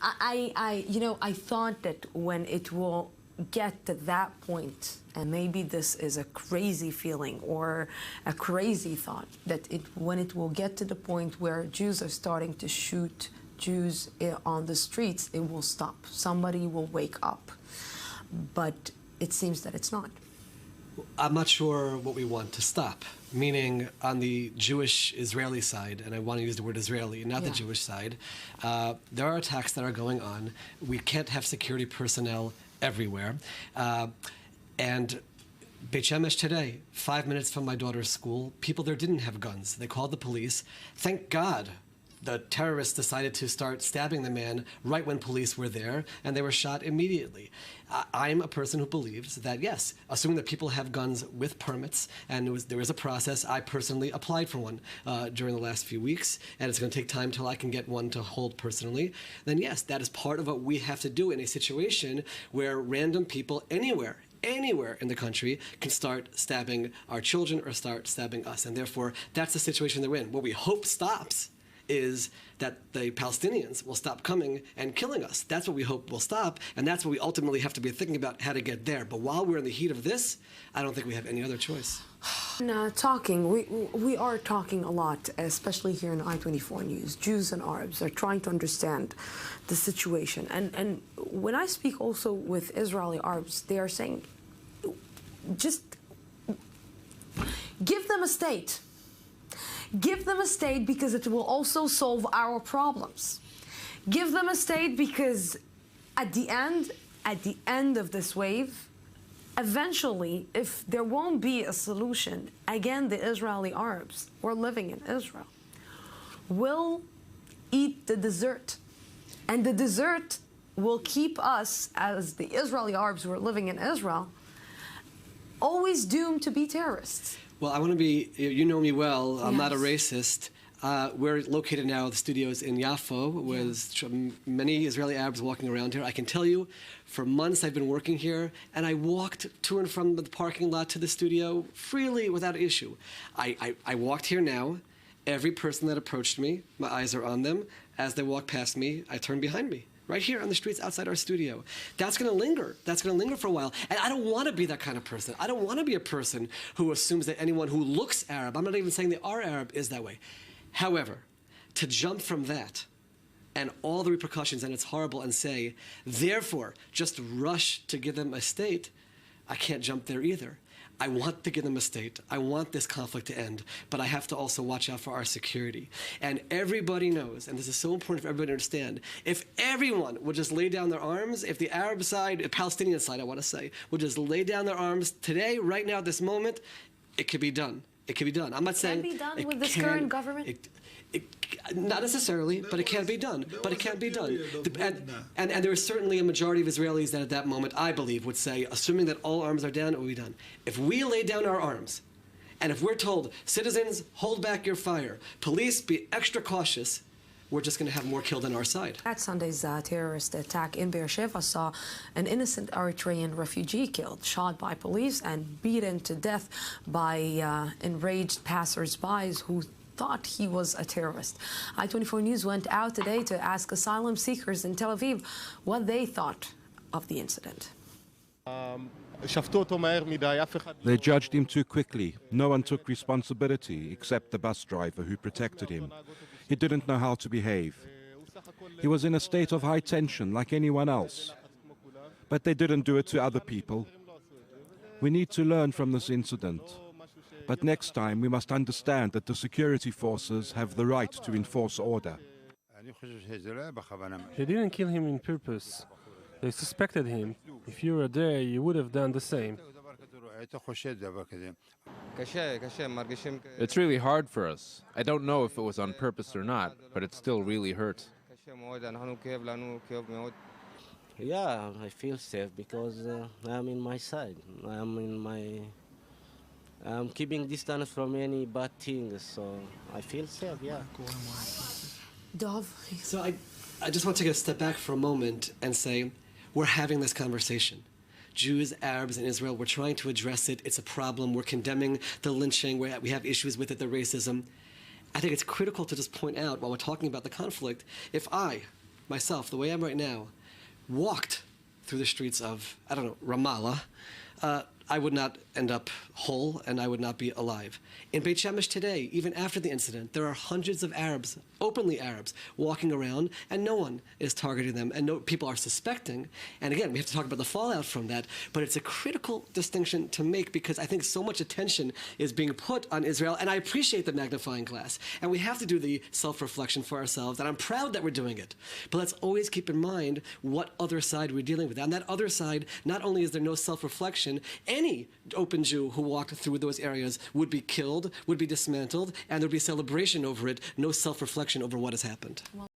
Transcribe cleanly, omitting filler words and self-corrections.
I thought that when it will get to that point, and maybe this is a crazy feeling or a crazy thought, that when it will get to the point where Jews are starting to shoot Jews on the streets, it will stop. Somebody will wake up. But it seems that it's not. I'm not sure what we want to stop, meaning on the Jewish-Israeli side, and I want to use the word Israeli, not the Jewish side, there are attacks that are going on. We can't have security personnel everywhere. And Beit Shemesh today, 5 minutes from my daughter's school, people there didn't have guns. They called the police. Thank God the terrorists decided to start stabbing the man right when police were there, and they were shot immediately. I'm a person who believes that, yes, assuming that people have guns with permits, and there is a process. I personally applied for one during the last few weeks, and it's going to take time till I can get one to hold personally. Then yes, that is part of what we have to do in a situation where random people anywhere in the country can start stabbing our children or start stabbing us. And therefore, that's the situation they're in. What we hope stops is that the Palestinians will stop coming and killing us. That's what we hope will stop, and that's what we ultimately have to be thinking about, how to get there. But while we're in the heat of this, I don't think we have any other choice. We are talking a lot, especially here in I-24 News. Jews and Arabs are trying to understand the situation. And when I speak also with Israeli Arabs, they are saying, just give them a state. Give them a state because it will also solve our problems. Give them a state because at the end of this wave, eventually, if there won't be a solution, again, the Israeli Arabs who are living in Israel will eat the dessert. And the dessert will keep us, as the Israeli Arabs who are living in Israel, always doomed to be terrorists. Well, I want to be, you know me well, I'm not a racist. We're located now, the studios in Yaffo, with many Israeli Arabs walking around here. I can tell you, for months I've been working here, and I walked to and from the parking lot to the studio freely without issue. I walked here now. Every person that approached me, my eyes are on them. As they walk past me, I turn behind me. Right here on the streets outside our studio. That's going to linger. That's going to linger for a while. And I don't want to be that kind of person. I don't want to be a person who assumes that anyone who looks Arab, I'm not even saying they are Arab, is that way. However, to jump from that and all the repercussions, and it's horrible, and say, therefore, just rush to give them a state, I can't jump there either. I want to give them a state. I want this conflict to end, but I have to also watch out for our security. And everybody knows, and this is so important for everybody to understand, if everyone would just lay down their arms, if the Arab side, the Palestinian side, I want to say, would just lay down their arms today, right now, this moment, it could be done. It can be done. I'm not saying... Can be done with this current government? Not necessarily, but it can be done. But it can be done. And there is certainly a majority of Israelis that at that moment, I believe, would say, assuming that all arms are down, it will be done. If we lay down our arms, and if we're told, citizens, hold back your fire, police, be extra cautious, we're just going to have more killed on our side. That Sunday's terrorist attack in Beersheba saw an innocent Eritrean refugee killed, shot by police and beaten to death by enraged passers-by who thought he was a terrorist. I-24 News went out today to ask asylum seekers in Tel Aviv what they thought of the incident. They judged him too quickly. No one took responsibility except the bus driver who protected him. He didn't know how to behave. He was in a state of high tension like anyone else. But they didn't do it to other people. We need to learn from this incident. But next time we must understand that the security forces have the right to enforce order. They didn't kill him on purpose. They suspected him. If you were there, you would have done the same. It's really hard for us. I don't know if it was on purpose or not, but it still really hurt. Yeah, I feel safe because I'm in my side. I'm keeping distance from any bad things, so I feel safe, yeah. Dov? So I just want to take a step back for a moment and say, we're having this conversation. Jews, Arabs, and Israel, we're trying to address it. It's a problem. We're condemning the lynching. We have issues with it, the racism. I think it's critical to just point out, while we're talking about the conflict, if I, myself, the way I am right now, walked through the streets of, I don't know, Ramallah, I would not end up whole and I would not be alive. In Beit Shemesh today, even after the incident, there are hundreds of Arabs, openly Arabs, walking around, and no one is targeting them, and no people are suspecting. And again, we have to talk about the fallout from that, but it's a critical distinction to make because I think so much attention is being put on Israel, and I appreciate the magnifying glass. And we have to do the self-reflection for ourselves, and I'm proud that we're doing it. But let's always keep in mind what other side we're dealing with. On that other side, not only is there no self-reflection, any open Jew who walked through those areas would be killed, would be dismantled, and there would be celebration over it, no self-reflection over what has happened.